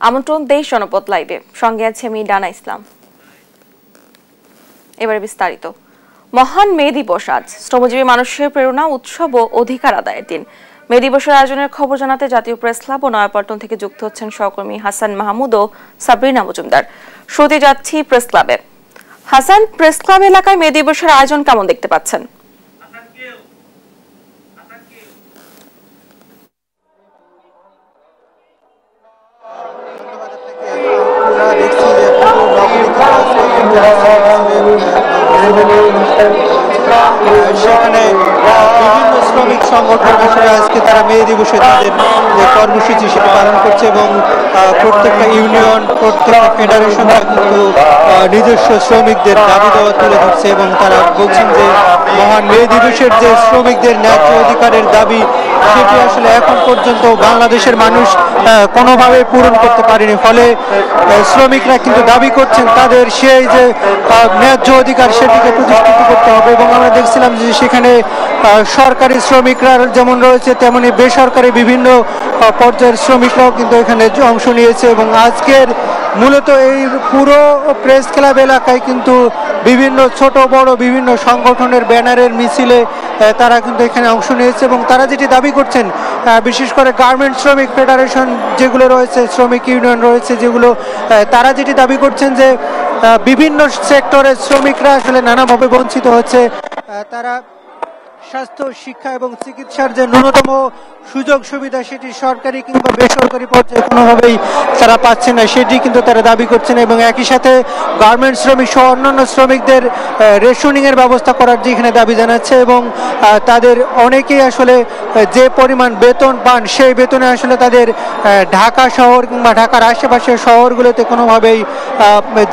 আমন্ত্রণ দেশ জনপদ লাইভে, সঙ্গে আছে আমি ডানা ইসলাম। এবারে বিস্তারিত। মহান মে দিবস আজ শ্রমজীবী মানুষের প্রেরণা, উৎসব ও অধিকার আদায়ের দিন। মে দিবসের আয়োজনের খবর জানাতে জাতীয় প্রেস ক্লাব ও নয়াপল্টন থেকে যুক্ত হচ্ছেন সহকর্মী হাসান মাহমুদ ও সাবরিনা মজুমদার। শুরুতে যাচ্ছি প্রেস ক্লাবে। হাসান, প্রেস ক্লাব এলাকায় মে দিবসের আয়োজন কেমন দেখতে পাচ্ছেন? সেখানে বিভিন্ন শ্রমিক সংগঠন আসলে আজকে তারা মে দিবসে তাদের যে কর্মসূচি সেটা পালন করছে এবং প্রত্যেকটা ইউনিয়ন, প্রত্যেকটা ফেডারেশন কিন্তু নিজস্ব শ্রমিকদের দাবি দেওয়া তুলে ধরছে এবং তারা বলছেন যে মহান মে দিবসের যে শ্রমিকদের ন্যায্য অধিকারের দাবি সেটি আসলে এখন পর্যন্ত বাংলাদেশের মানুষ কোনোভাবে পূরণ করতে পারেনি। ফলে শ্রমিকরা কিন্তু দাবি করছেন তাদের সেই যে ন্যায্য অধিকার সেটিকে প্রতিষ্ঠিত করতে হবে। এবং আমরা দেখছিলাম যে সেখানে সরকারি শ্রমিকরা যেমন রয়েছে তেমনি বেসরকারি বিভিন্ন পর্যায়ের শ্রমিকরাও কিন্তু এখানে অংশ নিয়েছে এবং আজকের মূলত এই পুরো প্রেস ক্লাব এলাকায় কিন্তু বিভিন্ন ছোট বড় বিভিন্ন সংগঠনের ব্যানারের মিছিলে তারা কিন্তু এখানে অংশ নিয়েছে এবং তারা যেটি দাবি করছেন, বিশেষ করে গার্মেন্টস শ্রমিক ফেডারেশন যেগুলো রয়েছে, শ্রমিক ইউনিয়ন রয়েছে যেগুলো, তারা যেটি দাবি করছেন যে বিভিন্ন সেক্টরের শ্রমিকরা আসলে নানাভাবে বঞ্চিত হচ্ছে। তারা স্বাস্থ্য, শিক্ষা এবং চিকিৎসার যে ন্যূনতম সুযোগ সুবিধা সেটি সরকারি কিংবা বেসরকারি পর্যায়ে কোনোভাবেই তারা পাচ্ছে না, সেটি কিন্তু তারা দাবি করছেন। এবং একই সাথে গার্মেন্টস শ্রমিক সহ অন্যান্য শ্রমিকদের রেশনিংয়ের ব্যবস্থা করার যেখানে দাবি জানাচ্ছে এবং তাদের অনেকেই আসলে যে পরিমাণ বেতন পান সেই বেতনে আসলে তাদের ঢাকা শহর কিংবা ঢাকার আশেপাশের শহরগুলোতে কোনোভাবেই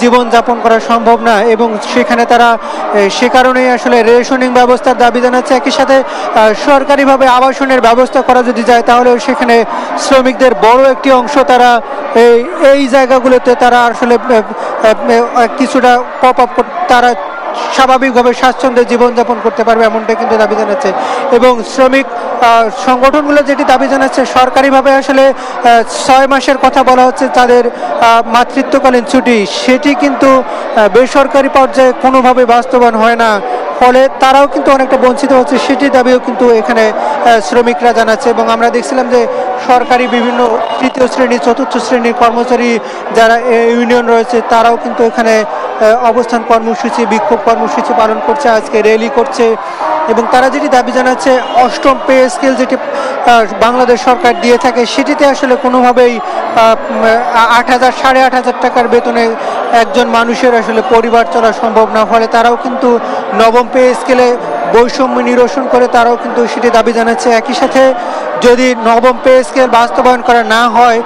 জীবনযাপন করা সম্ভব না এবং সেখানে তারা সে কারণেই আসলে রেশনিং ব্যবস্থার দাবি জানাচ্ছে। একই সাথে সরকারিভাবে আবাসনের ব্যবস্থা করা যদি যায় তাহলে সেখানে শ্রমিকদের বড় একটি অংশ তারা এই জায়গাগুলোতে তারা আসলে কিছুটা পপ আপ তারা স্বাভাবিকভাবে স্বাচ্ছন্দ্যে জীবনযাপন করতে পারবে, এমনটা কিন্তু দাবি জানাচ্ছে। এবং শ্রমিক সংগঠনগুলো যেটি দাবি জানাচ্ছে, সরকারিভাবে আসলে 6 মাসের কথা বলা হচ্ছে তাদের মাতৃত্বকালীন ছুটি, সেটি কিন্তু বেসরকারি পর্যায়ে কোনোভাবে বাস্তবায়ন হয় না, ফলে তারাও কিন্তু অনেকটা বঞ্চিত হচ্ছে, সেটির দাবিও কিন্তু এখানে শ্রমিকরা জানাচ্ছে। এবং আমরা দেখছিলাম যে সরকারি বিভিন্ন তৃতীয় শ্রেণী, চতুর্থ শ্রেণীর কর্মচারী যারা ইউনিয়ন রয়েছে তারাও কিন্তু এখানে অবস্থান কর্মসূচি, বিক্ষোভ কর্মসূচি পালন করছে, আজকে র্যালি করছে এবং তারা যেটি দাবি জানাচ্ছে 8ম পে স্কেল যেটি বাংলাদেশ সরকার দিয়ে থাকে সেটিতে আসলে কোনোভাবেই 8,000 8,500 টাকার বেতনে একজন মানুষের আসলে পরিবার চলা সম্ভব না। ফলে তারাও কিন্তু 9ম পে স্কেলে বৈষম্য নিরসন করে তারাও কিন্তু সেটি দাবি জানাচ্ছে। একই সাথে যদি 9ম পে স্কেল বাস্তবায়ন করা না হয়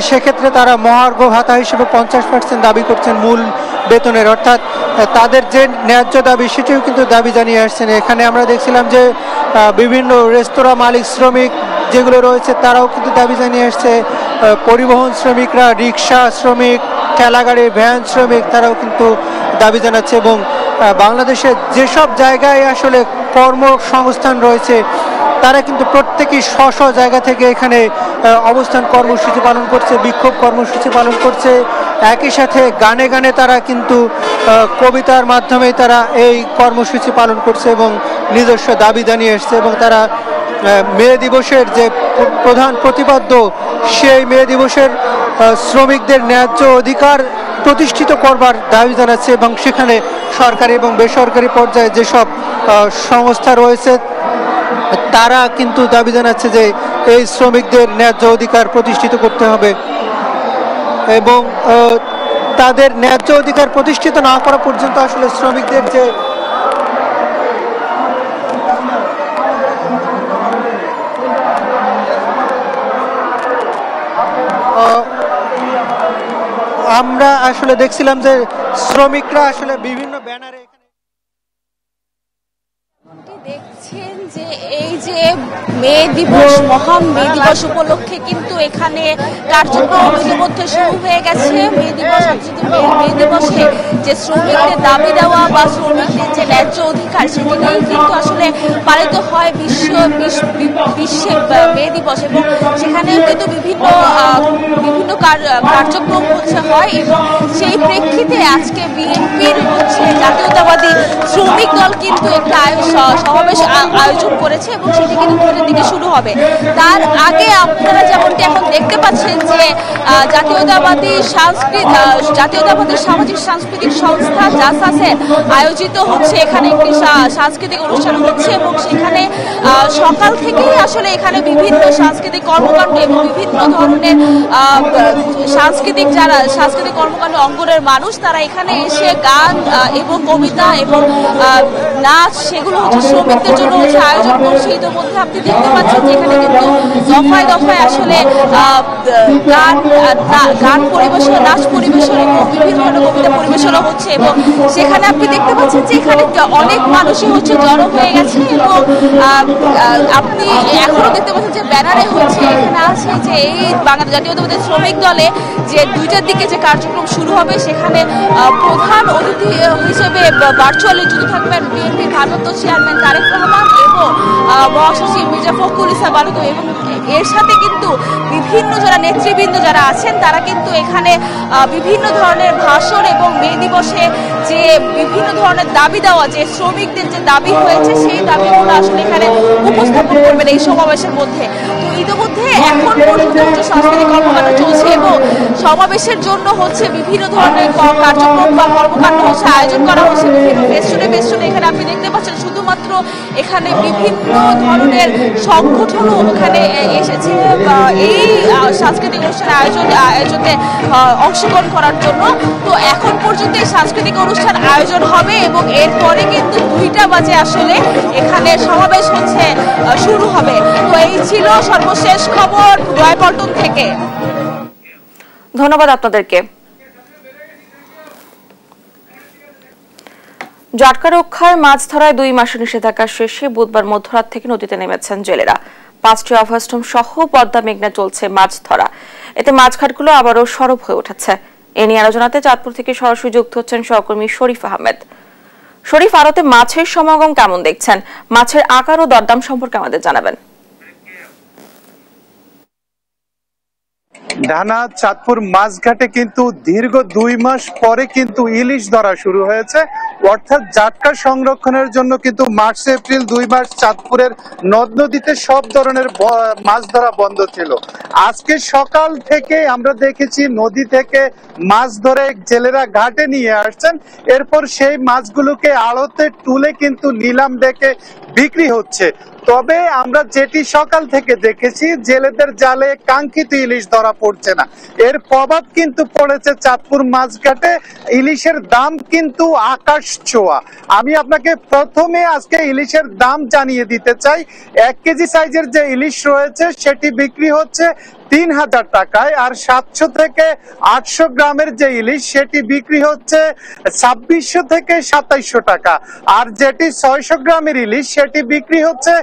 সেক্ষেত্রে তারা মহার্ঘ ভাতা হিসেবে 50% দাবি করছেন মূল বেতনের, অর্থাৎ তাদের যে ন্যায্য দাবি সেটিও কিন্তু দাবি জানিয়ে আসছেন। এখানে আমরা দেখছিলাম যে বিভিন্ন রেস্তোরাঁ মালিক শ্রমিক যেগুলো রয়েছে তারাও কিন্তু দাবি জানিয়ে আসছে, পরিবহন শ্রমিকরা, রিক্সা শ্রমিক, ঠেলাগাড়ি, ভ্যান শ্রমিক তারাও কিন্তু দাবি জানাচ্ছে। এবং বাংলাদেশের যেসব জায়গায় আসলে কর্মসংস্থান রয়েছে তারা কিন্তু প্রত্যেকেই স্ব জায়গা থেকে এখানে অবস্থান কর্মসূচি পালন করছে, বিক্ষোভ কর্মসূচি পালন করছে। একই সাথে গানে গানে তারা কিন্তু কবিতার মাধ্যমে তারা এই কর্মসূচি পালন করছে এবং নিজস্ব দাবি জানিয়ে এসছে। এবং তারা মে দিবসের যে প্রধান প্রতিপাদ্য সেই মে দিবসের শ্রমিকদের ন্যায্য অধিকার প্রতিষ্ঠিত করবার দাবি জানাচ্ছে এবং সেখানে সরকারি এবং বেসরকারি পর্যায়ে যেসব সংস্থা রয়েছে তারা কিন্তু দাবি জানাচ্ছে যে এই শ্রমিকদের ন্যায্য অধিকার প্রতিষ্ঠিত করতে হবে এবং তাদের ন্যায্য অধিকার প্রতিষ্ঠিত না করা পর্যন্ত আসলে শ্রমিকদের যে আমরা আসলে দেখছিলাম যে শ্রমিকরা আসলে বিভিন্ন ব্যানারে দেখছেন যে এই যে মে দিবস, মহান মে দিবস উপলক্ষে কিন্তু এখানে কার্যক্রম ইতিমধ্যে শুরু হয়ে গেছে। মে দিবসে যে শ্রমিকদের দাবি দেওয়া বা শ্রমিকদের যে ন্যায্য অধিকার, সেটি নিয়েই কিন্তু আসলে পালিত হয় বিশ্বে মে দিবস, এবং সেখানে কিন্তু বিভিন্ন কার্যক্রম হয়। এবং সেই প্রেক্ষিতে আজকে বিএনপির জাতীয়তাবাদী শ্রমিক দল কিন্তু একটা সমাবেশ আয়োজন করেছে এবং সেটি কিন্তু দুটোর দিকে শুরু হবে। তার আগে আপনারা যেমনটি এখন দেখতে পাচ্ছেন যে জাতীয়তাবাদী সামাজিক সাংস্কৃতিক সংস্থা জাসাসের আয়োজিত হচ্ছে এখানে একটি সাংস্কৃতিক অনুষ্ঠান হচ্ছে, এবং সেখানে সকাল থেকেই আসলে এখানে বিভিন্ন সাংস্কৃতিক কর্মকাণ্ড এবং বিভিন্ন ধরনের সাংস্কৃতিক কর্মকাণ্ড অঙ্গনের মানুষ তারা এখানে এসে গান এবং কবিতা এবং নাচ, সেগুলো হচ্ছে শ্রমিকদের জন্য হচ্ছে আয়োজন করছে। ইতিমধ্যে আপনি দেখতে পাচ্ছেন যে এখানে কিন্তু দফায় দফায় আসলে গান পরিবেশন, নাচ পরিবেশন এবং বিভিন্ন ধরনের কবিতা পরিবেশনও হচ্ছে, এবং সেখানে আপনি দেখতে পাচ্ছেন যে এখানে অনেক মানুষই হচ্ছে জড়ো হয়ে গেছে। এবং আপনি এখনো দেখতে পাচ্ছেন যে ব্যানারে হচ্ছে এখানে আছে যে এই বাংলাদেশ জাতীয়তাবাদী শ্রমিক দলে যে 2টার দিকে যে কার্যক্রম শুরু হবে, সেখানে প্রধান অতিথি হিসেবে ভার্চুয়ালি যুক্ত থাকবেন বিএনপির ভারপ্রাপ্ত চেয়ারম্যান তারেক রহমান এবং মহাসচিব মির্জা ফখরুল ইসলাম বালুত, এবং এর সাথে কিন্তু বিভিন্ন যারা নেতৃবৃন্দ যারা আছেন তারা কিন্তু এখানে বিভিন্ন ধরনের ভাষণ এবং মে দিবসে যে বিভিন্ন ধরনের দাবি দেওয়া, যে শ্রমিকদের যে দাবি হয়েছে সেই দাবিগুলো আসলে এখানে উপস্থাপন করবেন এই সমাবেশের মধ্যে। তো ইতিমধ্যে এখন পর্যন্ত সাংস্কৃতিক কর্মকাণ্ড চলছে এবং সমাবেশের জন্য হচ্ছে বিভিন্ন ধরনের কার্যক্রম বা কর্মকাণ্ড হচ্ছে আয়োজন করা হচ্ছে বিভিন্ন বেষ্টনে। এখানে আপনি দেখতে পাচ্ছেন শুধুমাত্র এখানে বিভিন্ন ধরনের সংগঠনও এখানে এসেছে এই সাংস্কৃতিক অনুষ্ঠান আয়োজনে অংশগ্রহণ করার জন্য। তো এখন পর্যন্ত এই সাংস্কৃতিক অনুষ্ঠান আয়োজন হবে এবং এরপরে কিন্তু 2টা বাজে আসলে এখানে সমাবেশ হচ্ছে শুরু হবে। তো এই ছিল সর্বশেষ খবর নয়াপল্টন থেকে। ধন্যবাদ আপনাদেরকে। জাটকা রক্ষায় মাছ ধরায় 2 মাসের নিষেধাজ্ঞা শেষে বুধবার মধ্যরাত থেকে নদীতে নেমেছেন জেলেরা। 5টি অভয়াশ্রম সহ পদ্মা মেঘনা চলছে মাছ ধরা। এতে মাছঘাটগুলো আবারও সরব হয়ে উঠেছে। এ নিয়ে আলোচনাতে চাঁদপুর থেকে সরাসরি যুক্ত হচ্ছেন সহকর্মী শরীফ আহমেদ। শরীফ, আড়তে মাছের সমাগম কেমন দেখছেন? মাছের আকার ও দরদাম সম্পর্কে আমাদের জানাবেন। ঢানা চাঁদপুর মাছঘাটে কিন্তু দীর্ঘ 2 মাস পরে কিন্তু ইলিশ ধরা শুরু হয়েছে, অর্থাৎ জাটকা সংরক্ষণের জন্য কিন্তু মার্চ এপ্রিল 2 মাস চাঁদপুরের নদ নদীতে সব ধরনের মাছ ধরা বন্ধ ছিল। আজকে সকাল থেকে আমরা দেখেছি নদী থেকে মাছ ধরে জেলেরা ঘাটে নিয়ে আসছেন, এরপর সেই মাছগুলোকে আড়তে তুলে কিন্তু নিলাম ডেকে বিক্রি হচ্ছে। তবে আমরা যেটি সকাল থেকে দেখেছি, জেলেদের জালে কাঙ্ক্ষিত ইলিশ ধরা পড়ছে না। এর প্রভাব কিন্তু পড়েছে চাঁদপুর মাছঘাটে। ইলিশের দাম কিন্তু আকাশ ছোঁয়া। আমি আপনাকে প্রথমে আজকে ইলিশের দাম জানিয়ে দিতে চাই। 1 কেজি সাইজের যে ইলিশ রয়েছে সেটি বিক্রি হচ্ছে 3000 টাকায়, আর 700 থেকে 800 গ্রামের যে ইলিশ সেটি বিক্রি হচ্ছে 2600 থেকে 2700 টাকা, আর যেটি 600 গ্রামের ইলিশ সেটি বিক্রি হচ্ছে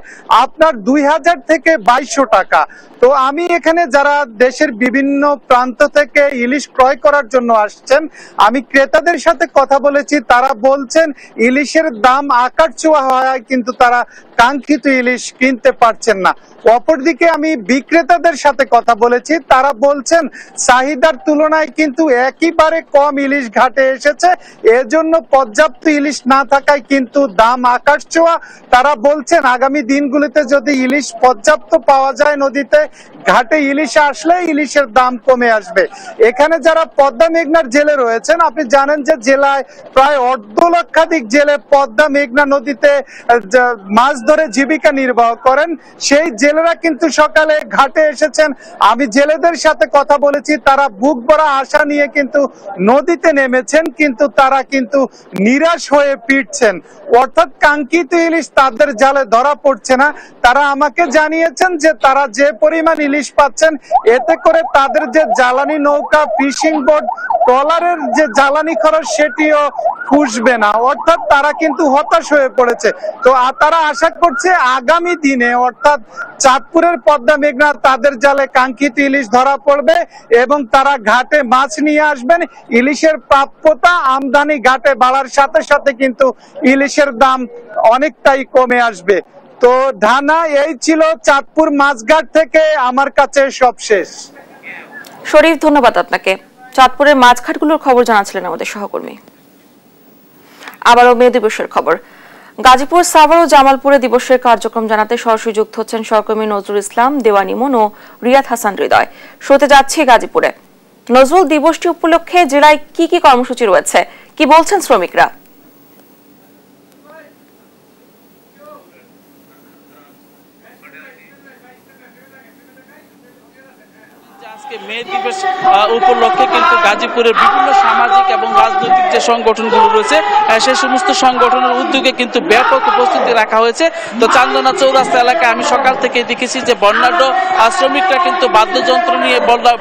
আপনার 2000 থেকে 2200 টাকা। তো আমি এখানে যারা দেশের বিভিন্ন প্রান্ত থেকে ইলিশ ক্রয় করার জন্য আসছেন, আমি ক্রেতাদের সাথে কথা বলেছি, তারা বলছেন ইলিশের দাম আকাশ ছোঁয়া হয় কিন্তু তারা কাঙ্ক্ষিত ইলিশ কিনতে পারছেন না। অপরদিকে আমি বিক্রেতাদের সাথে কথা বলেছি, তারা বলছেন চাহিদার তুলনায় কিন্তু একেবারে কম ইলিশ ঘাটে এসেছে, এজন্য পর্যাপ্ত ইলিশ না থাকায় কিন্তু দাম আকাশ ছোঁয়া। তারা বলছেন আগামী দিনগুলিতে যদি ইলিশ পর্যাপ্ত পাওয়া যায় নদীতে, ঘাটে ইলিশ আসলে ইলিশের দাম কমে আসবে। এখানে যারা পদ্মা মেঘনার জেলে রয়েছেন, আপনি জানেন যে জেলায় প্রায় 1.5 লক্ষাধিক জেলে পদ্মা মেঘনা নদীতে মাছ ধরে জীবিকা নির্বাহ করেন। সেই জেলেরা কিন্তু সকালে ঘাটে এসেছেন। আমি জেলেদের সাথে কথা বলেছি, তারা বুক ভরা আশা নিয়ে কিন্তু নদীতে নেমেছেন, কিন্তু তারা কিন্তু নিরাশ হয়ে ফিরছেন, অর্থাৎ কাঙ্ক্ষিত ইলিশ তাদের জালে ধরা পড়ছে না। তারা আমাকে জানিয়েছেন যে তারা যে পরিমাণ ইলিশ পাচ্ছেন, এতে করে তাদের যে জ্বালানি নৌকা, ফিশিং বোট ট্রলারের যে জ্বালানি খরচ সেটিও পুষবে না, অর্থাৎ তারা কিন্তু হতাশ হয়ে পড়েছে। তো তারা আশা করছে আগামী দিনে অর্থাৎ চাঁদপুরের পদ্মা মেঘনা তাদের জালে কাঙ্ক্ষিত ইলিশ ধরা পড়বে এবং তারা ঘাটে মাছ নিয়ে আসবেন। ইলিশের প্রাপ্যতা আমদানি ঘাটে বাড়ার সাথে সাথে কিন্তু ইলিশের দাম অনেকটাই কমে আসবে। তো ঢানা, এই ছিল চাঁদপুর মাছঘাট থেকে আমার কাছে সব শেষ। শরীফ, ধন্যবাদ আপনাকে। চাঁদপুরের মাছঘাটগুলোর খবর জানাচ্ছিলেন আমাদের সহকর্মী। আবারও মে দিবসের খবর। গাজীপুর, সাভার ও জামালপুরে দিবসের কার্যক্রম জানাতে সরাসরি যুক্ত হচ্ছেন সহকর্মী নজরুল ইসলাম, দেওয়ান ইমন ও রিয়াদ হাসান হৃদয়। শুরুতে যাচ্ছি গাজীপুরে। নজরুল, দিবসটি উপলক্ষে জেলায় কি কি কর্মসূচি রয়েছে, কি বলছেন শ্রমিকরা? আজকে মে দিবস উপলক্ষে কিন্তু গাজীপুরের বিভিন্ন সামাজিক এবং রাজনৈতিক যে সংগঠনগুলো রয়েছে সেই সমস্ত সংগঠনের উদ্যোগে কিন্তু ব্যাপক উপস্থিতি রাখা হয়েছে। তো চান্দনা চৌরাস্তা এলাকায় আমি সকাল থেকে দেখেছি যে বর্ণাঢ্য শ্রমিকরা কিন্তু বাদ্যযন্ত্র নিয়ে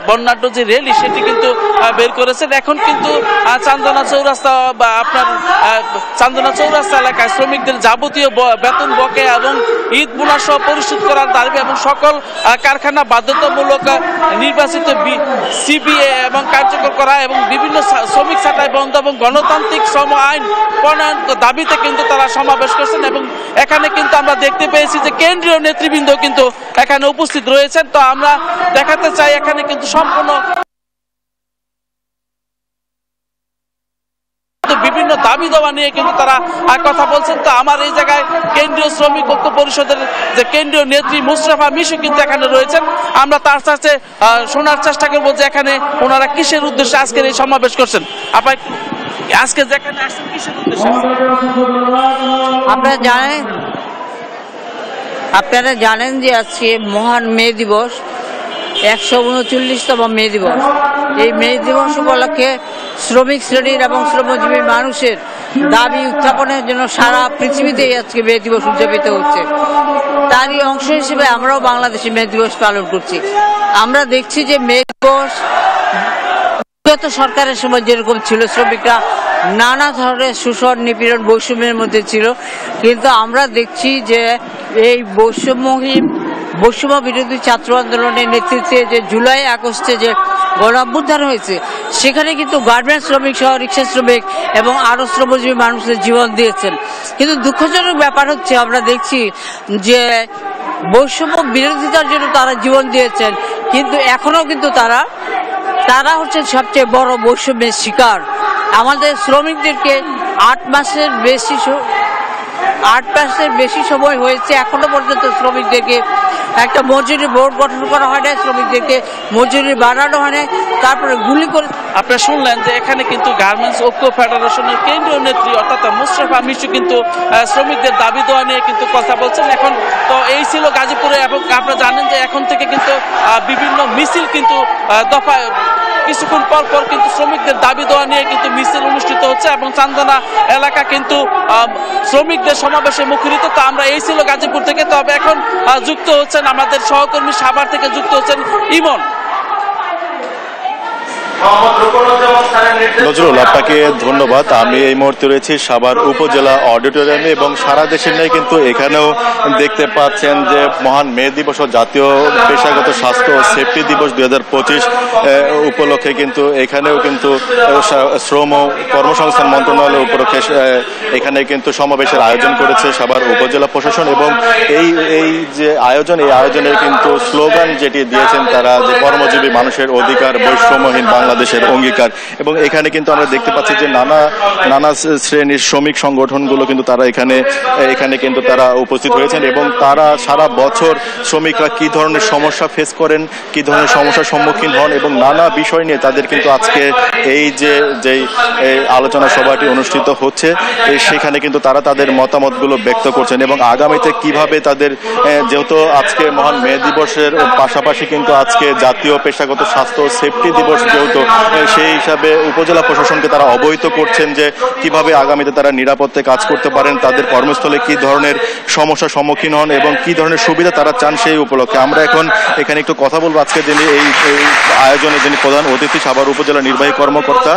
বর্ণাঢ্য যে র্যালি সেটি কিন্তু বের করেছেন। এখন কিন্তু চান্দনা চৌরাস্তা বা আপনার চান্দনা চৌরাস্তা এলাকায় শ্রমিকদের যাবতীয় বেতন বকেয়া এবং ঈদ বোনাস সহ পরিশোধ করার দাবি এবং সকল কারখানা বাধ্যতামূলক নির্বাচিত সিবিএ এবং কার্যকর করা এবং বিভিন্ন শ্রমিক ছাঁটাই বন্ধ এবং গণতান্ত্রিক শ্রম আইন প্রণয়ন দাবিতে কিন্তু তারা সমাবেশ করছেন। এবং এখানে কিন্তু আমরা দেখতে পেয়েছি যে কেন্দ্রীয় নেতৃবৃন্দ কিন্তু এখানে উপস্থিত রয়েছেন। তো আমরা দেখাতে চাই এখানে কিন্তু সম্পূর্ণ বিভিন্ন দাবি দেওয়া নিয়ে কিন্তু তারা কথা বলছেন। তো আমার এই জায়গায় কেন্দ্রীয় শ্রমিক ঐক্য পরিষদের যে কেন্দ্রীয় নেত্রী মুস্তাফা মিশু কিন্তু এখানে রয়েছেন। আমরা তার কাছে শোনার চেষ্টা করবো যে এখানে ওনারা কিসের উদ্দেশ্যে আজকের এই সমাবেশ করছেন। আপনার আজকে যেখানে আসছেন কিসের উদ্দেশ্যে? আপনারা জানেন যে আজকে মহান মে দিবস, 139তম মে দিবস। এই মে দিবস উপলক্ষে শ্রমিক শ্রেণীর এবং শ্রমজীবী মানুষের দাবি উত্থাপনের জন্য সারা পৃথিবীতেই আজকে মে দিবস উদযাপিত হচ্ছে। তারই অংশ হিসেবে আমরাও বাংলাদেশে মে দিবস পালন করছি। আমরা দেখছি যে মে দিবস বিগত সরকারের সময় যেরকম ছিল, শ্রমিকরা নানা ধরনের শোষণ, নিপীড়ন, বৈষম্যের মধ্যে ছিল, কিন্তু আমরা দেখছি যে এই বৈষম্য বিরোধী ছাত্র আন্দোলনের নেতৃত্বে যে জুলাই আগস্টে যে গণঅভ্যুত্থান হয়েছে, সেখানে কিন্তু গার্মেন্টস শ্রমিক সহ রিক্সা শ্রমিক এবং আরো শ্রমজীবী মানুষদের জীবন দিয়েছেন। কিন্তু দুঃখজনক ব্যাপার হচ্ছে আমরা দেখছি যে বৈষম্য বিরোধিতার জন্য তারা জীবন দিয়েছেন, কিন্তু এখনো কিন্তু তারা হচ্ছে সবচেয়ে বড় বৈষম্যের শিকার। আমাদের শ্রমিকদেরকে 8 মাসের বেশি সময় হয়েছে, এখনো পর্যন্ত শ্রমিকদেরকে একটা মজুরি বোর্ড গঠন করা হয় না, শ্রমিকদেরকে মজুরি বাড়ানো হয় না, তারপরে গুলি করে। আপনারা শুনলেন যে এখানে কিন্তু গার্মেন্টস ঐক্য ফেডারেশনের কেন্দ্রীয় নেত্রী অর্থাৎ মুস্তাফা মিশু কিন্তু শ্রমিকদের দাবি দেওয়া নিয়ে কিন্তু কথা বলছেন। এখন তো এই ছিল গাজীপুরে, এবং আপনারা জানেন যে এখন থেকে কিন্তু বিভিন্ন মিছিল কিন্তু দফায় কিছুক্ষণ পর পর কিন্তু শ্রমিকদের দাবি দেওয়া নিয়ে কিন্তু মিছিল অনুষ্ঠিত হচ্ছে এবং চান্দনা এলাকা কিন্তু শ্রমিকদের সমাবেশে মুখরিত। তো আমরা এই ছিল গাজীপুর থেকে। তবে এখন যুক্ত হচ্ছেন আমাদের সহকর্মী সাভার থেকে যুক্ত হচ্ছেন ইমন। নজরুল, আপনাকে ধন্যবাদ। আমি এই মুহূর্তে রয়েছি সাভার উপজেলা অডিটোরিয়ামে এবং সারা দেশের নেই কিন্তু এখানেও দেখতে পাচ্ছেন যে মহান মে দিবস ও জাতীয় পেশাগত স্বাস্থ্য ও সেফটি দিবস 2025 উপলক্ষে কিন্তু এখানেও কিন্তু শ্রম ও কর্মসংস্থান মন্ত্রণালয় উপলক্ষে এখানে কিন্তু সমাবেশের আয়োজন করেছে সাভার উপজেলা প্রশাসন। এবং এই যে আয়োজন, এই আয়োজনের কিন্তু স্লোগান যেটি দিয়েছেন তারা, যে কর্মজীবী মানুষের অধিকার, বৈষম্যহীন বাংলাদেশের অঙ্গীকার। এবং এখানে কিন্তু আমরা দেখতে পাচ্ছি যে নানা শ্রেণীর শ্রমিক সংগঠনগুলো কিন্তু তারা এখানে কিন্তু তারা উপস্থিত হয়েছেন এবং তারা সারা বছর শ্রমিকরা কি ধরনের সমস্যা ফেস করেন, কি ধরনের সমস্যার সম্মুখীন হন এবং নানা বিষয় নিয়ে তাদের কিন্তু আজকে এই যে আলোচনা সভাটি অনুষ্ঠিত হচ্ছে সেখানে কিন্তু তারা তাদের মতামতগুলো ব্যক্ত করছেন। এবং আগামীতে কিভাবে তাদের, যেহেতু আজকে মহান মে দিবসের পাশাপাশি কিন্তু আজকে জাতীয় পেশাগত স্বাস্থ্য ও সেফটি দিবস যেহেতু সেই হিসাবে উপজেলা প্রশাসনকে তারা অবহিত করছেন যে কিভাবে আগামীতে তারা নিরাপত্তায় কাজ করতে পারেন, তাদের কর্মস্থলে কি ধরনের সমস্যার সম্মুখীন হন এবং কি ধরনের সুবিধা তারা চান সেই উপলক্ষে। আমরা এখন এখানে একটু কথা বলবো আজকে যিনি এই আয়োজনে যিনি প্রধান অতিথি সাভার উপজেলা নির্বাহী কর্মকর্তা।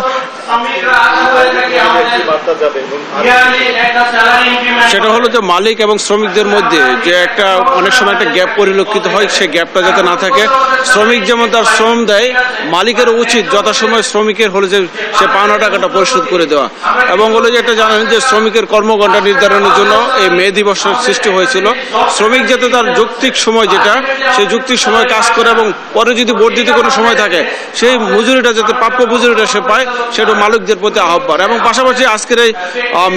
সেটা হলো যে মালিক এবং শ্রমিকদের মধ্যে যে একটা অনেক সময় একটা গ্যাপ পরিলক্ষিত হয়, সেই গ্যাপটা যাতে না থাকে। শ্রমিক যেমন তার শ্রম দেয়, মালিকের উচিত যথাসময় শ্রমিকের হলো যে সে পাওনা টাকাটা পরিশোধ করে দেওয়া। এবং হলো যে এটা জানেন যে শ্রমিকের কর্মঘণ্টা নির্ধারণের জন্য এই মে দিবসের সৃষ্টি হয়েছিল। শ্রমিক যাতে তার যৌক্তিক সময় যেটা সেই যৌক্তিক সময় কাজ করে এবং পরে যদি বর্ধিত কোনো সময় থাকে সেই মজুরিটা যাতে প্রাপ্য মজুরিটা সে পায়, সেটা মালিকদের প্রতি আহ্বান। এবং পাশাপাশি আজকের এই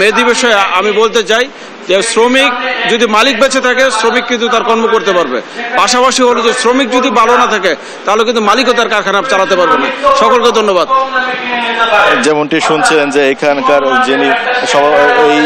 মে দিবসে আমি বলতে চাই যে শ্রমিক যদি মালিক বেঁচে থাকে শ্রমিক কিন্তু তার কর্ম করতে পারবে। পাশাপাশি হলো যে শ্রমিক যদি ভালো না থাকে তাহলে কিন্তু মালিকও তার কারখানা চালাতে পারবে না। সকলকে ধন্যবাদ। যেমনটি শুনছিলেন যে এখানকার যিনি এই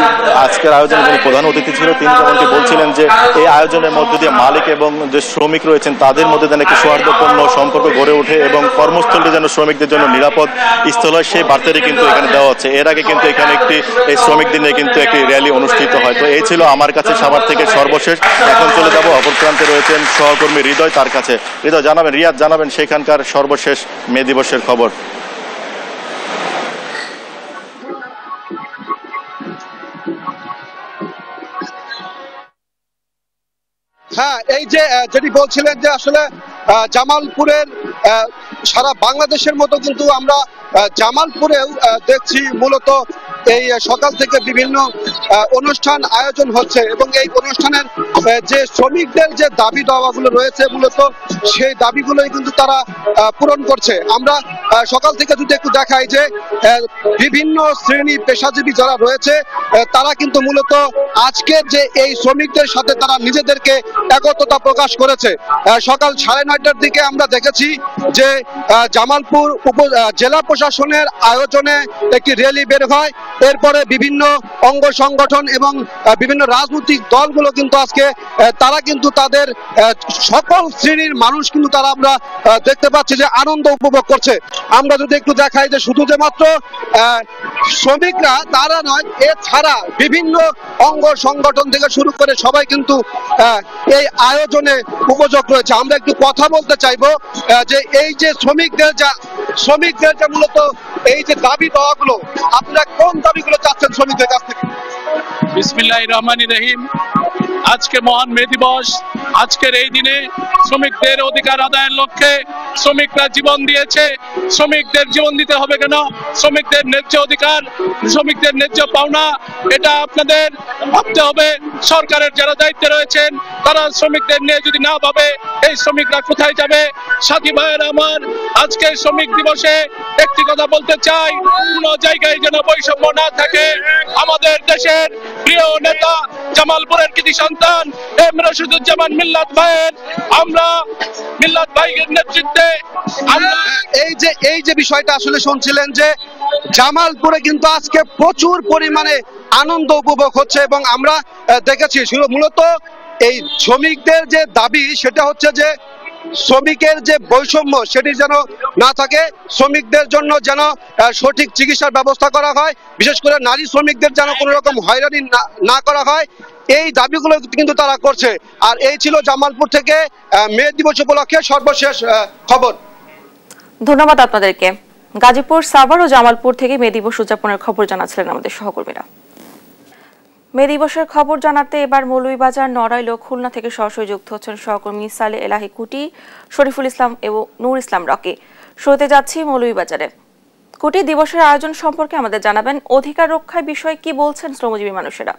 আজকের আয়োজনে যিনি প্রধান অতিথি ছিল তিনি যেমনটি বলছিলেন যে এই আয়োজনের মধ্যে দিয়ে মালিক এবং যে শ্রমিক রয়েছেন তাদের মধ্যে যেন একটি সৌহার্দ্যপূর্ণ সম্পর্ক গড়ে ওঠে এবং কর্মস্থলটি যেন শ্রমিকদের জন্য নিরাপদ স্থল হয় সেই বার্তাটি কিন্তু এখানে দেওয়া হচ্ছে। এর আগে কিন্তু এখানে একটি এই শ্রমিক দিনে কিন্তু একটি র্যালি অনুষ্ঠিত হয়। তো এই ছিল আমার কাছে সাভার থেকে সর্বশেষ। এখন চলে যাব অপর প্রান্তে রয়েছেন সহকর্মী হৃদয়, তার কাছে। হৃদয় জানাবেন, রিয়াদ জানাবেন সেখানকার সর্বশেষ মে দিবসের খবর। হ্যাঁ, এই যে যেটি বলছিলেন যে আসলে জামালপুরের সারা বাংলাদেশের মতো কিন্তু আমরা জামালপুরেও দেখছি মূলত এই সকাল থেকে বিভিন্ন অনুষ্ঠান আয়োজন হচ্ছে এবং এই অনুষ্ঠানের যে শ্রমিকদের যে দাবি দাওয়াগুলো রয়েছে মূলত সেই দাবিগুলোই কিন্তু তারা পূরণ করছে। আমরা সকাল থেকে যদি একটু দেখাই যে বিভিন্ন শ্রেণী পেশাজীবী যারা রয়েছে তারা কিন্তু মূলত আজকের যে এই শ্রমিকদের সাথে তারা নিজেদেরকে একত্রতা প্রকাশ করেছে। সকাল 9:30টার দিকে আমরা দেখেছি যে জামালপুর জেলা প্রশাসনের আয়োজনে একটি র্যালি বের হয়। এরপরে বিভিন্ন অঙ্গ সংগঠন এবং বিভিন্ন রাজনৈতিক দলগুলো কিন্তু আজকে তারা কিন্তু তাদের সকল শ্রেণীর মানুষ কিন্তু তারা আমরা দেখতে পাচ্ছি যে আনন্দ উপভোগ করছে। আমরা যদি একটু দেখাই যে শুধু যে মাত্র শ্রমিকরা তারা নয়, এছাড়া বিভিন্ন অঙ্গ সংগঠন থেকে শুরু করে সবাই কিন্তু এই আয়োজনে উপযোগ রয়েছে। আমরা একটু কথা বলতে চাইবো যে এই যে শ্রমিকদের যে মূলত এই যে দাবি দেওয়াগুলো, আপনারা কোন দাবিগুলো চাচ্ছেন শ্রমিকদের কাছ থেকে? বিসমিল্লাহির রহমানির রহিম। আজকে মহান মে দিবস। আজকের এই দিনে শ্রমিকদের অধিকার আদায়ের লক্ষ্যে শ্রমিকরা জীবন দিয়েছে। শ্রমিকদের জীবন দিতে হবে কেন? শ্রমিকদের ন্যায্য অধিকার, শ্রমিকদের ন্যায্য পাওনা, এটা আপনাদের ভাবতে হবে। সরকারের যারা দায়িত্বে রয়েছেন তারা শ্রমিকদের নিয়ে যদি না ভাবে এই শ্রমিকরা কোথায় যাবে? সাথী ভাইয়ের আমার, আজকে শ্রমিক দিবসে একটি কথা বলতে চাই, কোন জায়গায় যেন বৈষম্য না থাকে। আমাদের দেশের প্রিয় নেতা জামালপুরের কৃতি সন্তান এম রশিদুজ্জামান মিল্লাত ভাইয়ের, আমরা মিল্লাত ভাইয়ের নেতৃত্বে এই যে বিষয়টা আসলে শুনছিলেন যে জামালপুরে কিন্তু আজকে প্রচুর পরিমাণে আনন্দ উপভোগ হচ্ছে এবং আমরা দেখেছি মূলত এই শ্রমিকদের যে দাবি সেটা হচ্ছে যে শ্রমিকের যে বৈষম্য সেটি যেন না থাকে, শ্রমিকদের জন্য যেন সঠিক চিকিৎসার ব্যবস্থা করা হয়, বিশেষ করে নারী শ্রমিকদের যেন কোনো রকম হয়রানি না করা হয়, এই দাবিগুলো কিন্তু তারা করছে। আর এই ছিল জামালপুর থেকে মে দিবস উপলক্ষে সর্বশেষ খবর। ধন্যবাদ আপনাদেরকে। গাজীপুর, সাভার ও জামালপুর থেকে মে দিবস উদযাপনের খবর জানাচ্ছিলেন আমাদের সহকর্মীরা। মে দিবসের খবর জানাতে এবার মৌলভীবাজার, নড়াইল ও খুলনা থেকে সরাসরি যুক্ত হচ্ছেন সহকর্মী সালে এলাহি কুটি, শরীফুল ইসলাম এবং নূর ইসলাম রকি। শুরুতে যাচ্ছি মৌলভীবাজারে। কুটি, দিবসের আয়োজন সম্পর্কে আমাদের জানাবেন। অধিকার রক্ষার বিষয়ে কি বলছেন শ্রমজীবী মানুষেরা?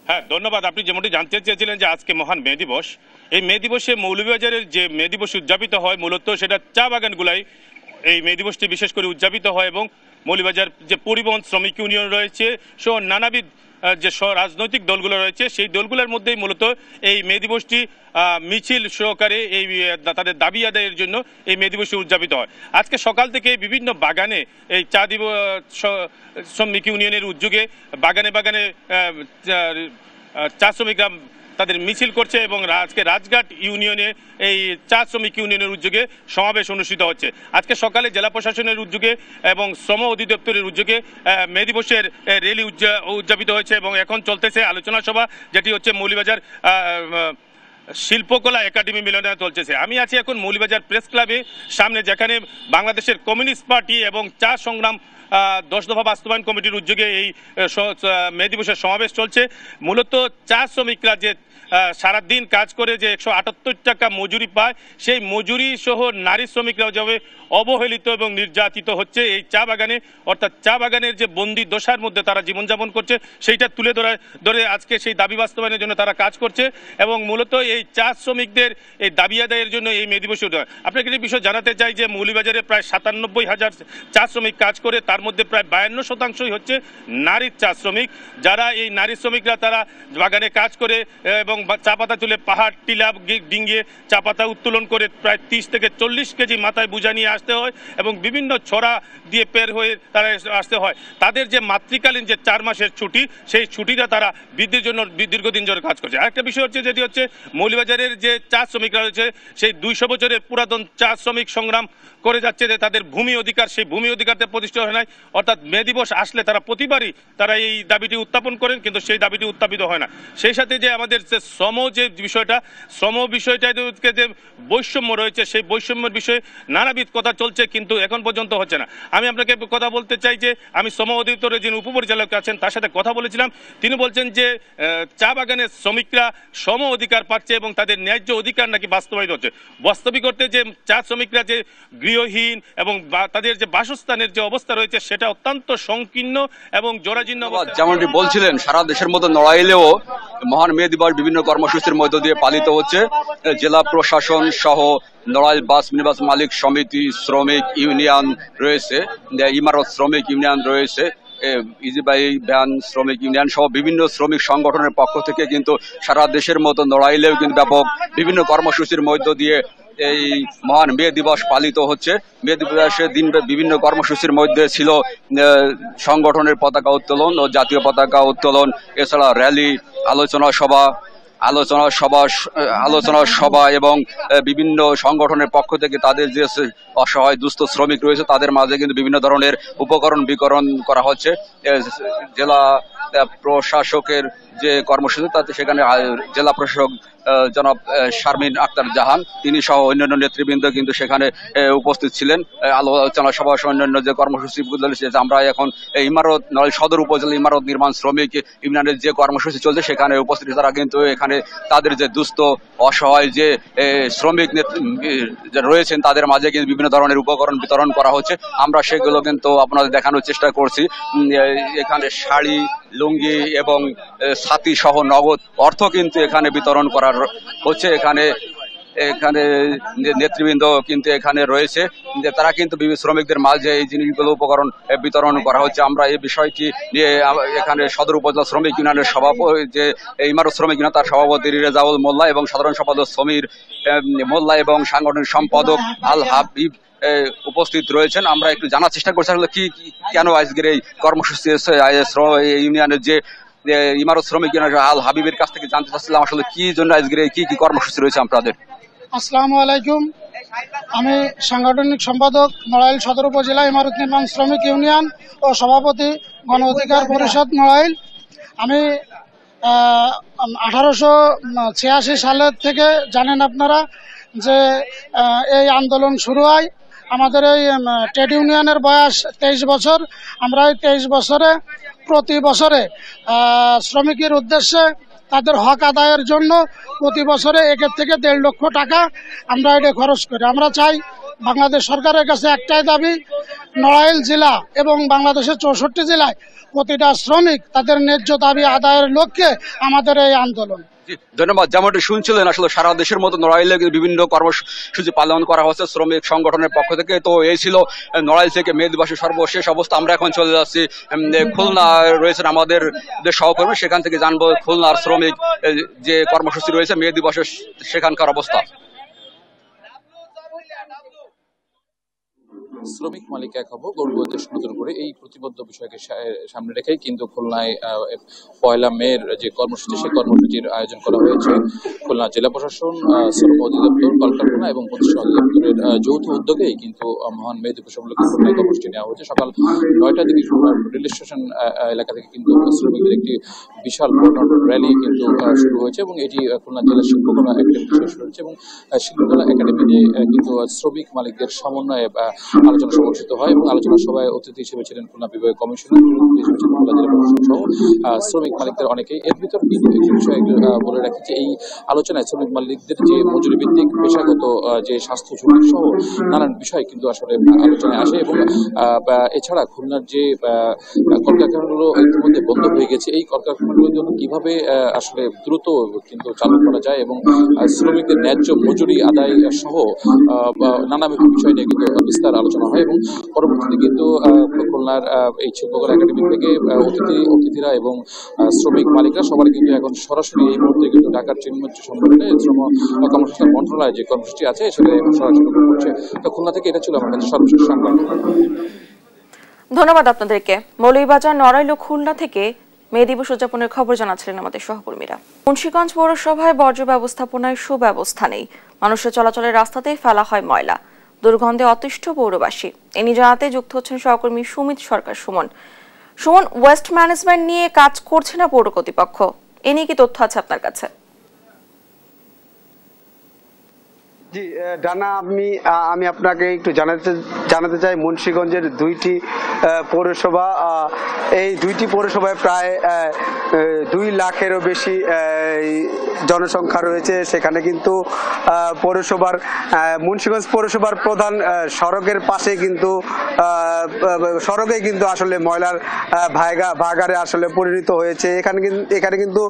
হ্যাঁ, ধন্যবাদ। আপনি যেমনটি জানতে চেয়েছিলেন যে আজকে মহান মে দিবস, এই মে দিবসে মৌলভীবাজারের যে মে দিবস উদযাপিত হয় মূলত সেটা চা বাগানগুলাই এই মে দিবসটি বিশেষ করে উদযাপিত হয় এবং মৌলভীবাজার যে পরিবহন শ্রমিক ইউনিয়ন রয়েছে সহ নানাবিধ যে রাজনৈতিক দলগুলো রয়েছে সেই দলগুলোর মধ্যেই মূলত এই মে দিবসটি মিছিল সহকারে এই তাদের দাবি আদায়ের জন্য এই মে দিবসটি উদযাপিত হয়। আজকে সকাল থেকে বিভিন্ন বাগানে এই চা দিবস শ্রমিক ইউনিয়নের উদ্যোগে বাগানে বাগানে চা শ্রমিকরা তাদের মিছিল করছে এবং আজকে রাজঘাট ইউনিয়নে এই চা শ্রমিক ইউনিয়নের উদ্যোগে সমাবেশ অনুষ্ঠিত হচ্ছে। আজকে সকালে জেলা প্রশাসনের উদ্যোগে এবং শ্রম অধিদপ্তরের উদ্যোগে মে দিবসের র্যালি উদযাপিত হয়েছে এবং এখন চলতেছে আলোচনা সভা, যেটি হচ্ছে মৌলভীবাজার শিল্পকলা একাডেমি মিলনায়তনে চলছে। আমি আছি এখন মৌলভীবাজার প্রেস ক্লাবে সামনে, যেখানে বাংলাদেশের কমিউনিস্ট পার্টি এবং চা সংগ্রাম 10 দফা বাস্তবায়ন কমিটির উদ্যোগে এই মে দিবসের সমাবেশ চলছে। মূলত চা শ্রমিকরা যে সারাদিন কাজ করে যে 178 টাকা মজুরি পায়, সেই মজুরি সহ নারী শ্রমিকরাও যেভাবে অবহেলিত এবং নির্যাতিত হচ্ছে এই চা বাগানে, অর্থাৎ চা বাগানের যে বন্দি দশার মধ্যে তারা জীবনযাপন করছে, সেইটা তুলে ধরে আজকে সেই দাবি বাস্তবায়নের জন্য তারা কাজ করছে। এবং মূলত এই চা শ্রমিকদের এই দাবি আদায়ের জন্য এই মে দিবস। আপনাকে একটি বিষয় জানাতে চাই যে মৌলভীবাজারে প্রায় 97,000 চা শ্রমিক কাজ করে, তার মধ্যে প্রায় 52% হচ্ছে নারী চা শ্রমিক। যারা এই নারী শ্রমিকরা তারা বাগানে কাজ করে এবং চা পাতা তুলে পাহাড় টিলা ডিঙ্গিয়ে চা পাতা উত্তোলন করে প্রায় 30 থেকে 40 কেজি মাথায় বোঝা নিয়ে আসতে হয় এবং বিভিন্ন ছড়া দিয়ে পের হয়ে তারা আসতে হয়। তাদের যে মাতৃকালীন যে 4 মাসের ছুটি, সেই ছুটিটা তারা বৃদ্ধির জন্য দীর্ঘদিন ধরে কাজ করছে। আরেকটা বিষয় হচ্ছে যেটি হচ্ছে মৌলভীবাজারের যে চা শ্রমিকরা রয়েছে, সেই 200 বছরের পুরাতন চা শ্রমিক সংগ্রাম করে যাচ্ছে যে তাদের ভূমি অধিকার, সেই ভূমি অধিকারটা প্রতিষ্ঠা হয় নাই। অর্থাৎ মে দিবস আসলে তারা প্রতিবারই তারা এই দাবিটি উত্থাপন করেন, কিন্তু সেই দাবিটি উত্থাপিত হয় না। সেই সাথে যে আমাদের যে শ্রম বিষয়টা যে বৈষম্য রয়েছে, সেই বৈষম্যের বিষয়ে নানাবিধ কথা চলছে, কিন্তু এখন পর্যন্ত হচ্ছে না। আমি আপনাকে কথা বলতে চাই যে আমি শ্রম অধিদপ্তরের যিনি উপপরিচালক আছেন তার সাথে কথা বলেছিলাম। তিনি বলছেন যে চা বাগানের শ্রমিকরা শ্রম অধিকার পাচ্ছে এবং তাদের ন্যায্য অধিকার নাকি বাস্তবায়িত হচ্ছে। বাস্তবিক অর্থে যে চা শ্রমিকরা যে গৃহহীন এবং তাদের যে বাসস্থানের যে অবস্থা রয়েছে, সেটা অত্যন্ত সংকীর্ণ এবং জরাজীর্ণ। যেমনটি বলছিলেন, সারা দেশের মধ্যে নড়াইলেও মহান মে দিবস বিভিন্ন কর্মসূচির মধ্য দিয়ে পালিত হচ্ছে। জেলা প্রশাসন সহ নড়াইল বাস মিনিবাস মালিক সমিতি, শ্রমিক ইউনিয়ন রয়েছে, ইমারত শ্রমিক ইউনিয়ন রয়েছে, ইজিবাই ভ্যান শ্রমিক ইউনিয়ন সহ বিভিন্ন শ্রমিক সংগঠনের পক্ষ থেকে কিন্তু সারা দেশের মতো নড়াইলেও কিন্তু ব্যাপক বিভিন্ন কর্মসূচির মধ্য দিয়ে এই মহান মে দিবস পালিত হচ্ছে। মে দিবসের দিন বিভিন্ন কর্মসূচির মধ্যে ছিল সংগঠনের পতাকা উত্তোলন ও জাতীয় পতাকা উত্তোলন, এছাড়া র্যালি, আলোচনা সভা এবং বিভিন্ন সংগঠনের পক্ষ থেকে তাদের যে অসহায় দুস্থ শ্রমিক রয়েছে তাদের মাঝে কিন্তু বিভিন্ন ধরনের উপকরণ বিতরণ করা হচ্ছে। জেলা প্রশাসকের যে কর্মসূচি, তাতে সেখানে জেলা প্রশাসক জনাব শারমিন আক্তার জাহান তিনি সহ অন্যান্য নেতৃবৃন্দ কিন্তু সেখানে উপস্থিত ছিলেন। আলোচনা সভা অন্যান্য যে কর্মসূচিগুলো আমরা এখন ইমারত নড়াইল সদর উপজেলা ইমারত নির্মাণ শ্রমিক ইউনিয়নের যে কর্মসূচি চলছে সেখানে উপস্থিত তারা কিন্তু এখানে তাদের যে দুস্থ অসহায় যে শ্রমিক রয়েছেন তাদের মাঝে কিন্তু বিভিন্ন ধরনের উপকরণ বিতরণ করা হচ্ছে। আমরা সেগুলো কিন্তু আপনাদের দেখানোর চেষ্টা করছি। এখানে শাড়ি, লুঙ্গি এবং ছাতি সহ নগদ অর্থ কিন্তু এখানে বিতরণ করা হচ্ছে। এখানে নেতৃবৃন্দ কিন্তু এখানে রয়েছে, যে তারা কিন্তু শ্রমিকদের মাঝে এই জিনিসগুলো উপকরণ বিতরণ করা হচ্ছে। আমরা এই বিষয়টি নিয়ে এখানে সদর উপজেলা শ্রমিক ইউনিয়নের সভাপতি যে ইমারত শ্রমিক ইউনিয়ন তার সভাপতি রেজাউল মোল্লা এবং সাধারণ সম্পাদক সমীর মোল্লা এবং সাংগঠনিক সম্পাদক আল হাবিব উপস্থিত রয়েছেন। আমরা একটু জানার চেষ্টা করছি আসলে কি কেন আজকের এই কর্মসূচি ইউনিয়নের যে ইমারত শ্রমিক ইউনিয়ন আল হাবিবের কাছ থেকে জানতে চাচ্ছিলাম আসলে কি জন্য আজকের কি কর্মসূচি রয়েছে আপনাদের। আসসালামু আলাইকুম, আমি সাংগঠনিক সম্পাদক নড়াইল সদর উপজেলা ইমারত নির্মাণ শ্রমিক ইউনিয়ন ও সভাপতি গণ অধিকার পরিষদ নড়াইল। আমি 1886 সালের থেকে জানেন আপনারা যে এই আন্দোলন শুরু হয়। আমাদের এই ট্রেড ইউনিয়নের বয়স 23 বছর। আমরা এই 23 বছরে প্রতি বছরে শ্রমিকের উদ্দেশ্যে তাদের হক আদায়ের জন্য প্রতি বছরে 1 থেকে 1.5 লক্ষ টাকা আমরা এটা খরচ করি। আমরা চাই বাংলাদেশ সরকারের কাছে একটাই দাবি, নড়াইল জেলা এবং বাংলাদেশের 64 জেলায় প্রতিটা শ্রমিক তাদের ন্যায্য দাবি আদায়ের লক্ষ্যে আমাদের এই আন্দোলন। ধন্যবাদ। যেমনটি শুনছিলেন আসলে সারা দেশের মতো নড়াইলে বিভিন্ন কর্মসূচি পালন করা হচ্ছে শ্রমিক সংগঠনের পক্ষ থেকে। তো এই ছিল নড়াইল থেকে মে দিবসের সর্বশেষ অবস্থা। আমরা এখন চলে যাচ্ছি খুলনা, রয়েছেন আমাদের যে সহকর্মী, সেখান থেকে জানবো খুলনার শ্রমিক যে কর্মসূচি রয়েছে মে দিবসের সেখানকার অবস্থা। শ্রমিক মালিক এক হব, গর্ব দেশ নতুন করে, এই প্রতিবদ্ধ বিষয়কে সামনে রেখেই কিন্তু খুলনায় 1 মের যে কর্মসূচি, সেই কর্মসূচির আয়োজন করা হয়েছে। খুলনা জেলা প্রশাসন, শ্রম অধিদপ্তর, কলকারখানা এবং প্রতিষ্ঠান অধিদপ্তরের যৌথ উদ্যোগেই কিন্তু মহান মে দিবস উপলক্ষে খুলনায় কর্মসূচি নেওয়া হয়েছে। সকাল 9টার দিকে রেল স্টেশন এলাকা থেকে কিন্তু শ্রমিকদের একটি বিশাল র্যালি কিন্তু শুরু হয়েছে এবং এটি খুলনা জেলা শিল্পকলা একাডেমি শেষ হয়েছে এবং শিল্পকলা একাডেমিতে কিন্তু শ্রমিক মালিকদের সমন্বয়ে আলোচনা অনুষ্ঠিত হয় এবং আলোচনা সভায় অতিথি হিসেবে ছিলেন খুলনা বিভাগীয় কমিশনার, খুলনা জেলা প্রশাসন সহ শ্রমিক মালিকদের অনেকেই। এর ভিতর কিছু বিষয় বলে রাখি যে এই আলোচনায় শ্রমিক মালিকদের যে মজুরি ভিত্তিক পেশাগত যে স্বাস্থ্য ঝুঁকি সহ নানান বিষয় কিন্তু আসলে আলোচনায় আসে এবং এছাড়া খুলনার যে কলকারখানাগুলো ইতিমধ্যে বন্ধ হয়ে গেছে, এই কলকারখানাগুলোর জন্য কিভাবে আসলে দ্রুত কিন্তু চালু করা যায় এবং শ্রমিকদের ন্যায্য মজুরি আদায় সহ নানাবিধ বিষয় নিয়ে কিন্তু বিস্তার আলোচনা হয় এবং পরবর্তীতে কিন্তু খুলনার এই শিল্পকলা একাডেমি থেকে অতিথিরা এবং শ্রমিক মালিকরা সবাই কিন্তু এখন সরাসরি এই মুহূর্তে কিন্তু ঢাকার চিন্মঞ্চ সম্মেলনে শ্রম কর্মসংস্থান মন্ত্রণালয় যে কর্মসূচি আছে সেটা এখন সরাসরি করছে। তো খুলনা থেকে এটা ছিল আমার কাছে সর্বশেষ সংবাদ। ধন্যবাদ আপনাদেরকে। মৌলভীবাজার, নড়াইল, খুলনা থেকে মে দিবস উদযাপনের খবর জানাচ্ছিলেন আমাদের সহকর্মীরা। মুন্সিগঞ্জ পৌরসভায় বর্জ্য ব্যবস্থাপনায় সুব্যবস্থা নেই, মানুষের চলাচলের রাস্তাতেই ফেলা হয় ময়লা, দুর্গন্ধে অতিষ্ঠ পৌরবাসী। এ নিয়ে জানাতে যুক্ত হচ্ছেন সহকর্মী সুমিত সরকার সুমন। ওয়েস্ট ম্যানেজমেন্ট নিয়ে কাজ করছে না পৌর কর্তৃপক্ষ, এ নিয়ে কি তথ্য আছে আপনার কাছে? জি ডানা, আমি আপনাকে একটু জানাতে চাই মুন্সিগঞ্জের 2টি পৌরসভা, এই 2টি পৌরসভায় প্রায় 2 লাখেরও বেশি জনসংখ্যা রয়েছে। সেখানে কিন্তু মুন্সিগঞ্জ পৌরসভার প্রধান সড়কের পাশে কিন্তু সড়কে কিন্তু আসলে ময়লার ভাগারে আসলে পরিণত হয়েছে। এখানে কিন্তু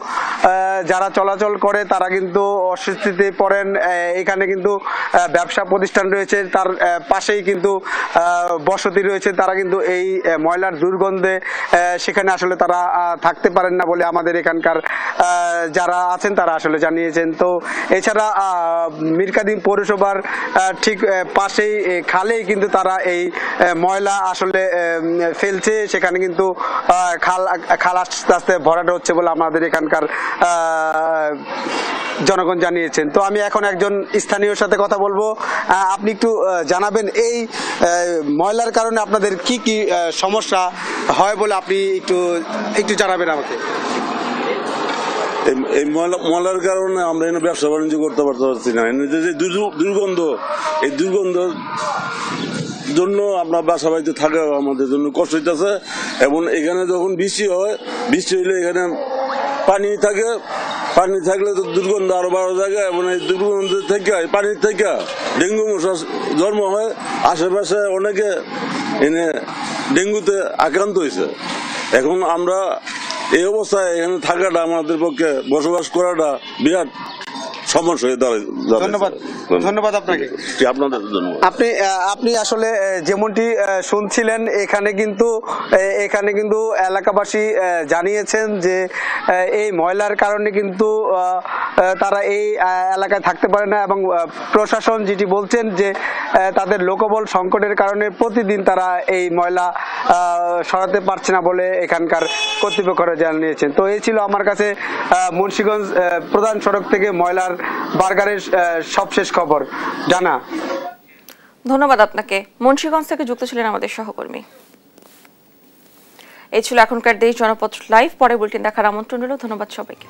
যারা চলাচল করে তারা কিন্তু অস্বস্তিতে পড়েন। এখানে কিন্তু ব্যবসা প্রতিষ্ঠান রয়েছে, তার পাশেই কিন্তু বসতি রয়েছে, তারা কিন্তু এই ময়লার দুর্গন্ধে সেখানে আসলে তারা থাকতে পারেন না বলে আমাদের এখানকার যারা আছেন তারা আসলে জানিয়েছেন। তো এছাড়া মিরকাদিম পৌরসভার ঠিক পাশেই খালেই কিন্তু তারা এই ময়লা আসলে ফেলছে, সেখানে কিন্তু খাল আস্তে আস্তে ভরাট হচ্ছে বলে আমাদের এখানকার জনগণ জানিয়েছেন। তো আমি এখন একজন স্থানীয় সাথে কথা বলবো। আপনি একটু জানাবেন এই ময়লার কারণে আপনাদের কি কি সমস্যা হয় বলে আপনি একটু জানাবেন আমাকে। এই ময়লার কারণে আমরা এনে ব্যবসা বাণিজ্য করতে পারছি না। যে দুর্গন্ধ, এই দুর্গন্ধর জন্য আমরা বাসা বাড়িতে থাকা আমাদের জন্য কষ্ট হইতেছে। এবং এখানে যখন বৃষ্টি হয়, বৃষ্টি হইলে এখানে পানি থাকে, পানি থাকলে তো দুর্গন্ধ আরো বাড়া জায়গা এবং এই দুর্গন্ধ থেকে পানির থেকে ডেঙ্গু মশা জন্ম হয়। আশেপাশে অনেকে এনে ডেঙ্গুতে আক্রান্ত হয়েছে। এখন আমরা এই অবস্থায় এখানে থাকাটা আমাদের পক্ষে বসবাস করাটা বিরাট সমস্যা হয়ে দাঁড়ায়। ধন্যবাদ আপনাকে। আপনাদের ধন্যবাদ। আপনি আসলে যেমনটি শুনছিলেন, এখানে কিন্তু এলাকাবাসী জানিয়েছেন যে এই ময়লার কারণে কিন্তু তারা এই এলাকায় থাকতে পারে না এবং প্রশাসন যেটি বলছেন যে তাদের লোকবল সংকটের কারণে প্রতিদিন তারা এই ময়লা সরাতে পারছে না বলে এখানকার কর্তৃপক্ষরা জানিয়েছেন। তো এই ছিল আমার কাছে মুন্সিগঞ্জ প্রধান সড়ক থেকে ময়লার বার্গারের সবশেষ খবর। জানা, ধন্যবাদ আপনাকে। মুন্সিগঞ্জ থেকে যুক্ত ছিলেন আমাদের সহকর্মী। এই ছিল এখনকার দেশ জনপথ লাইভ। পরে বুলেটিন দেখার আমন্ত্রণ রইল। ধন্যবাদ সবাইকে।